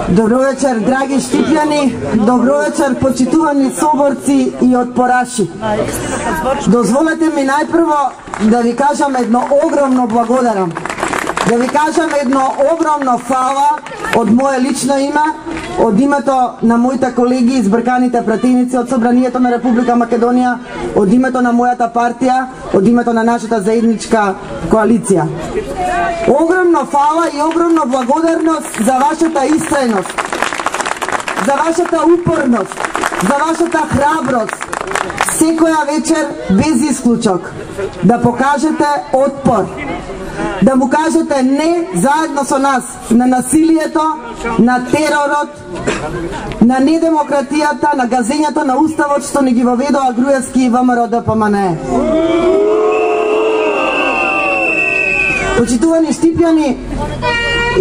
Добро вечер, драги Штипјани, добро вечер, почитувани соборци и отпораши. Дозволете ми најпрво да ви кажам едно огромно благодарам. Да ви кажам едно огромно фала од мое лично име, од името на моите колеги избрканите пратеници од Собранието на Република Македонија, од името на мојата партија, од името на нашата заедничка коалиција. Огромно фала и огромно благодарност за вашата истрајност, за вашата упорност, за вашата храброст. Секоја вечер, без исклучок, да покажете отпор, да му кажете не заедно со нас на насилието, на теророт, на недемократијата, на газењето на уставот што ни ги воведува Груевски и ВМРО ДПМНЕ. Почитувани Штипјани,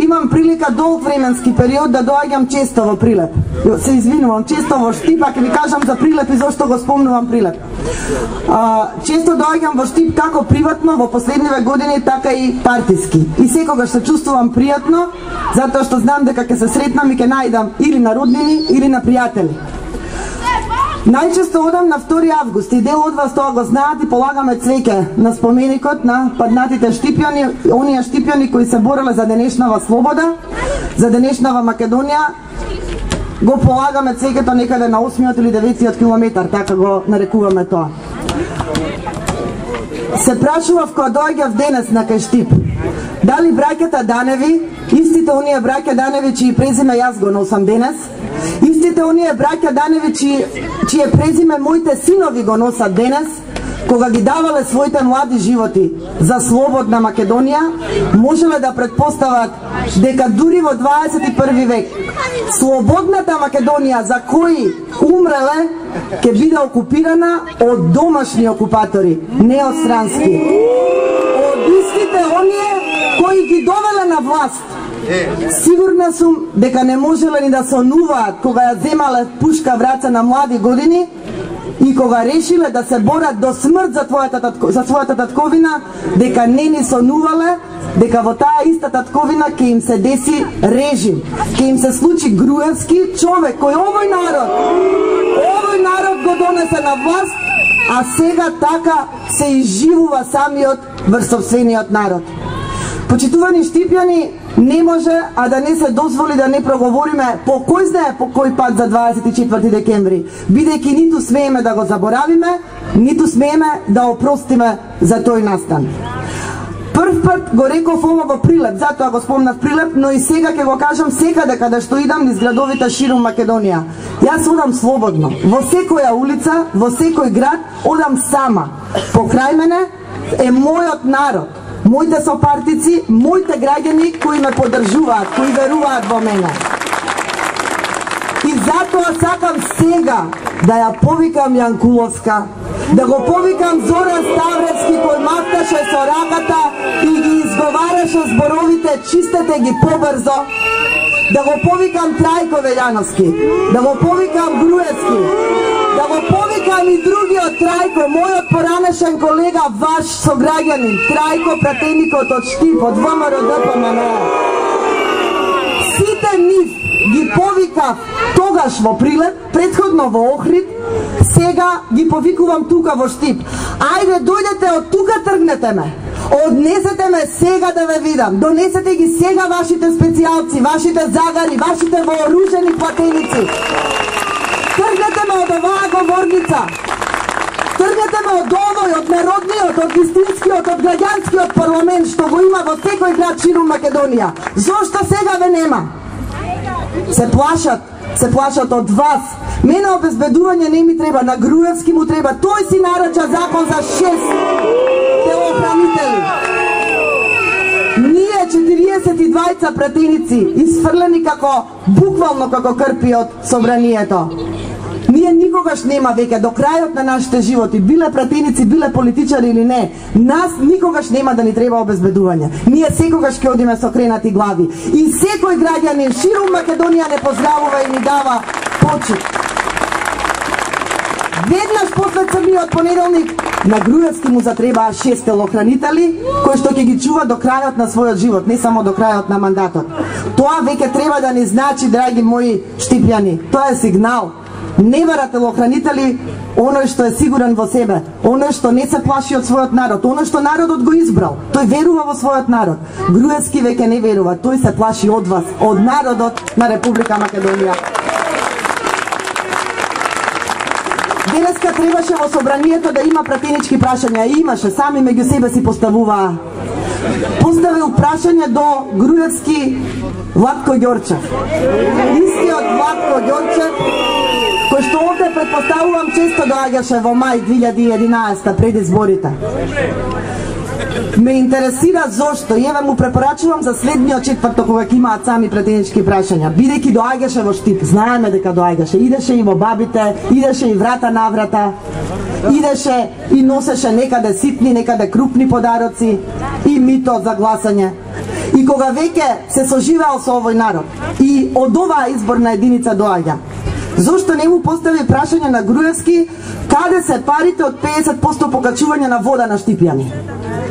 имам прилика долг временски период да доаѓам често во Прилеп. Се извинувам, често во Штип, а ќе ви кажам за Прилеп и зошто го спомнувам Прилеп. Често доаѓам во Штип како приватно во последниве години, така и партиски. И секогаш се чувствувам пријатно, затоа што знам дека ќе се сретнам и ќе најдам или на роднини, или на пријатели. Најчесто одам на 2 август и дел од вас тоа го знаат и полагаме цвеќе на споменикот на паднатите Штипјани, оние Штипјани кои се бореле за денешнава слобода, за денешнава Македонија. Го полагаме цвеќето некаде на 8 или 9 километар, така го нарекуваме тоа. Се прашував кога доаѓав денес на кај Штип, дали браќата Даневи, истите оние браќа Даневи чии презиме јас го носам денес, истите оние браќа Даневи чие презиме моите синови го носат денес, кога ги давале своите млади животи за слободна Македонија, можеле да предпостават дека дури во 21 век слободната Македонија за кои умреле ќе биде окупирана од домашни окупатори, не од странски. Од истите оние кои ги довеле на власт. Сигурна сум дека не можеле ни да сонуваат кога ја земале пушка враца на млади години и кога решиле да се борат до смрт за својата татковина, дека не ни сонувале дека во таа иста татковина ќе им се деси режим, ќе им се случи Груевски, човек кој овој народ го донесе на власт, а сега така се изживува самиот врз сопствениот народ. Почитувани Штипјани, не може а да не се дозволи да не проговориме по кој знае по кој пат за 24 декември, бидејќи ниту смееме да го заборавиме, ниту смееме да опростиме за тој настан. Прв пат го реков ова во Прилеп, затоа го спомнав Прилеп, но и сега ќе го кажам секаде каде што идам низ градовите ширум Македонија. Јас одам слободно, во секоја улица, во секој град, одам сама. Покрај мене е мојот народ, моите сопартици, моите граѓани кои ме поддржуваат, кои веруваат во мене. И затоа сакам сега да ја повикам Јанкуловска, да го повикам Зоран Ставревски кој махташе со раката и ги изговараше зборовите чистете ги побрзо, да го повикам Трајко Велјановски, да го повикам Груевски, да го повикам и другиот Трајко, мојот поранешен колега, ваш сограѓанин, Трајко, пратеникот од Штип, од ВМРО ДПМНЕ. Сите нив ги повикав тогаш во Прилеп, предходно во Охрид, сега ги повикувам тука во Штип. Ајде, дојдете од тука, тргнете ме. Однесете ме сега да ве видам. Донесете ги сега вашите специјалци, вашите загари, вашите вооружени платеници. Тргнете ме од оваа говорница. Тргнете ме од овој, од народниот, од вистинскиот, од граѓанскиот парламент што го има во секој град ширум Македонија. Зошто сега ве нема? Се плашат од вас. Мене обезбедување не ми треба, на Груевски му треба. Тој си нарача закон за 6 телохранители. Ние 42 пратеници изфрлени како, буквално како крпи од собранието. Ние никогаш нема веќе до крајот на нашите животи, биле пратеници, биле политичари или не, нас никогаш нема да ни треба обезбедување. Ние секогаш ќе одиме со кренати глави. И секој граѓанин ширум Македонија не поздравува и ни дава почит. Веднаш посвет самиот понеделник на Груевски му затребаа 6 телохранители кои што ќе ги чува до крајот на својот живот, не само до крајот на мандатот. Тоа веќе треба да ни значи, драги мои штипјани. Тоа е сигнал. Не бара телохранители оној што е сигурен во себе, оној што не се плаши од својот народ, оној што народот го избрал. Тој верува во својот народ. Груевски веќе не верува, тој се плаши од вас, од народот на Република Македонија. Денеска требаше во собранието да има пратенички прашања, и имаше, сами меѓу себе си поставуваа. Поставил прашање до Груевски Владко Ѓорчев. Истиот Владко Ѓорчев, кој што овде предпоставувам често доаѓаше во мај 2011 пред изборите. Ме интересира зошто, и еве му препорачувам за следниот четврток кога ќе имаат сами пратенички прашања. Бидејќи доаѓаше во Штип, знаеме дека доаѓаше, идеше и во Бабите, идеше и врата на врата, идеше и носеше некаде ситни, некаде крупни подароци и мито за гласање. И кога веќе се соживеал со овој народ и од оваа изборна единица доаѓа, зошто не му постави прашање на Груевски каде се парите од 50% покачување на вода на Штипјани?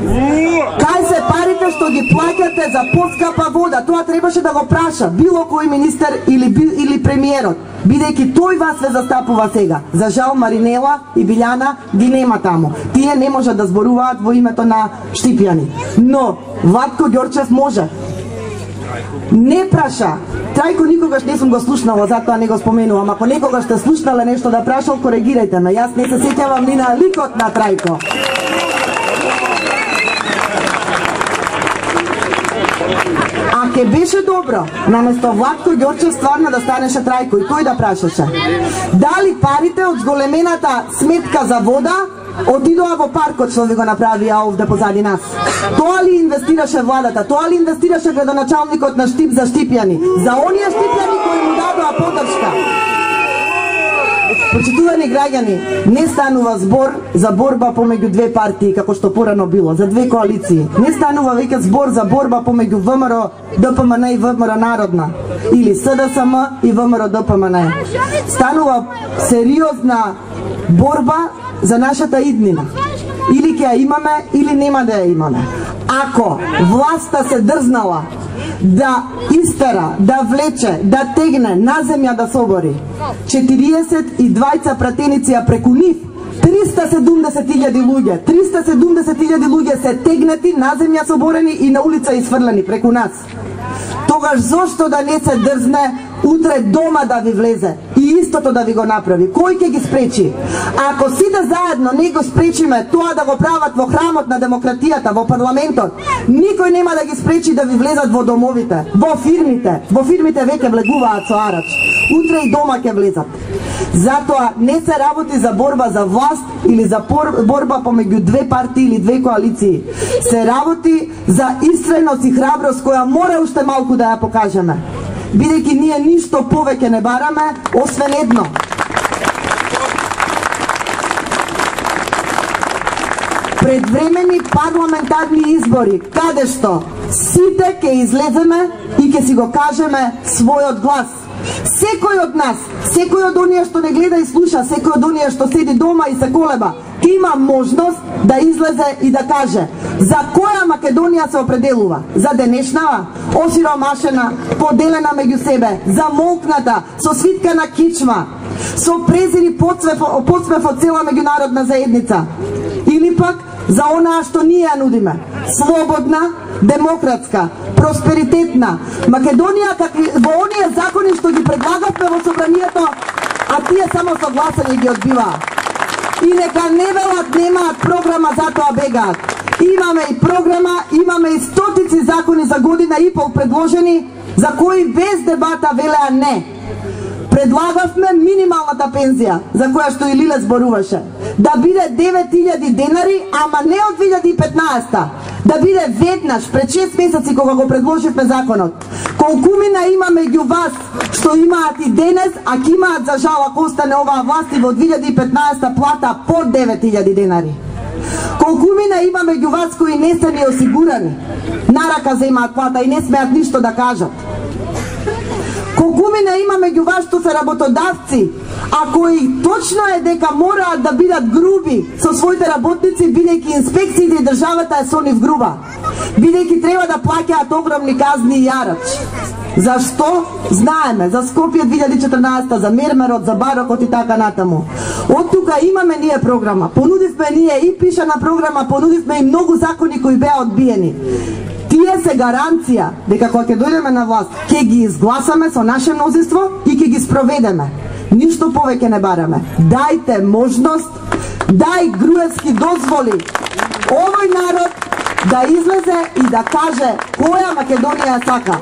Кај се парите што ги плаќате за поскапа вода? Тоа требаше да го праша било кој министер или премиерот, бидејќи тој вас ве застапува сега. За жал Маринела и Билјана ги нема таму. Тие не можат да зборуваат во името на Штипјани. Но Владко Ѓорчев може. Не праша. Трајко никогаш не сум го слушнала, затоа не го споменувам. Ако некогаш сте слушнале нешто да прашал, коригирајте ме. Јас не се сеќавам ни на ликот на Трајко. А ке беше добро, наместо Владко Ѓорчев стварно да станеше Трајко и тој да прашаше. Дали парите од зголемената сметка за вода отидоа во паркот што ви го направија овде позади нас? Тоа ли инвестираше владата? Тоа ли инвестираше градоначалникот на Штип за Штипјани? За оние Штипјани кои му дадоа поддршка? Почитувани граѓани, не станува збор за борба помеѓу две партии, како што порано било, за две коалиции. Не станува веќе збор за борба помеѓу ВМРО ДПМН и ВМРО Народна, или СДСМ и ВМРО ДПМН. Станува сериозна борба за нашата иднина. Или ќе ја имаме, или нема да ја имаме. Ако власта се дрзнала да истера, да влече, да тегне на земја да собори 42 пратеници, а преку нив 370.000 луѓе, 370.000 луѓе се тегнати на земја соборени и на улица изфрлени преку нас. Тогаш зошто да не се дрзне утре дома да ви влезе и истото да ви го направи? Кој ќе ги спречи? Ако сите заедно не го спречиме тоа да го прават во храмот на демократијата, во парламентот, никој нема да ги спречи да ви влезат во домовите, во фирмите. Во фирмите веќе влегуваат со арач. Утре и дома ќе влезат. Затоа не се работи за борба за власт или за борба помеѓу две партии или две коалиции. Се работи за истреност и храброст која мора уште малку да ја покажеме. Бидејќи ние ништо повеќе не бараме, освен едно. Предвремени парламентарни избори, каде што сите ќе излеземе и ќе си го кажеме својот глас. Секој од нас, секој од оние што не гледа и слуша, секој од оние што седи дома и се колеба, ќе има можност да излезе и да каже за која Македонија се определува. За денешнава, осиромашена, поделена меѓу себе, замолкната, со свитка на кичма, со презир и подсмев од цела меѓународна заедница. Или пак за онаа што ние ја нудиме, слободна, демократска, просперитетна Македонија, какви во оние закони што ги предлагавме во собранието, а тие само со гласање ги одбиваат. И нека не велат немаат програма, затоа бегаат. Имаме и програма, имаме и стотици закони за година и пол предложени, за кои без дебата велеа не. Предлагавме минималната пензија, за која што и Лиле зборуваше, да биде 9.000 денари, ама не од 2015-та, да биде веднаш пред 6 месеци кога го предложивме законот. Колкумина има меѓу вас што имаат и денес, а ќе имаат за жал ако остане оваа власт и во 2015 плата под 9.000 денари. Колкумина има меѓу вас кои не се ни осигурани, на рака земаат плата и не смеат ништо да кажат. Колкумина има меѓу вас што се работодавци, Ако и точно е дека мораат да бидат груби со своите работници, бидејќи инспекциите и државата е со нив груба, бидејќи треба да плаќаат огромни казни и јарач. Зашто? Знаеме, за Скопје 2014, за Мермерот, за Барокот и така натаму. Од тука имаме ние програма, понудивме ние и пишана програма, понудивме и многу закони кои беа одбиени. Тие се гаранција дека кога ќе дојдеме на власт, ќе ги изгласаме со наше мнозинство и ќе ги спроведеме. Ништо повеќе не бараме. Дајте можност, дај Груевски дозволи овој народ да излезе и да каже која Македонија сака.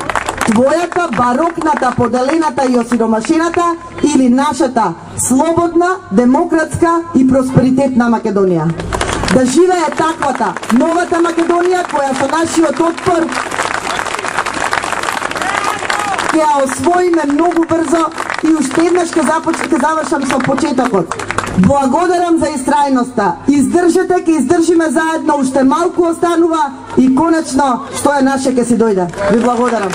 Твојата, барокната, поделената и осиромашената или нашата слободна, демократска и просперитетна Македонија. Да живее таквата, новата Македонија која со нашиот отпор ќе ја освоиме многу брзо и уште еднаш ќе завршам со почетокот. Благодарам за истрајноста. Издржете, ќе издржиме заедно, уште малку останува и конечно што е наше ќе си дојде. Ви благодарам.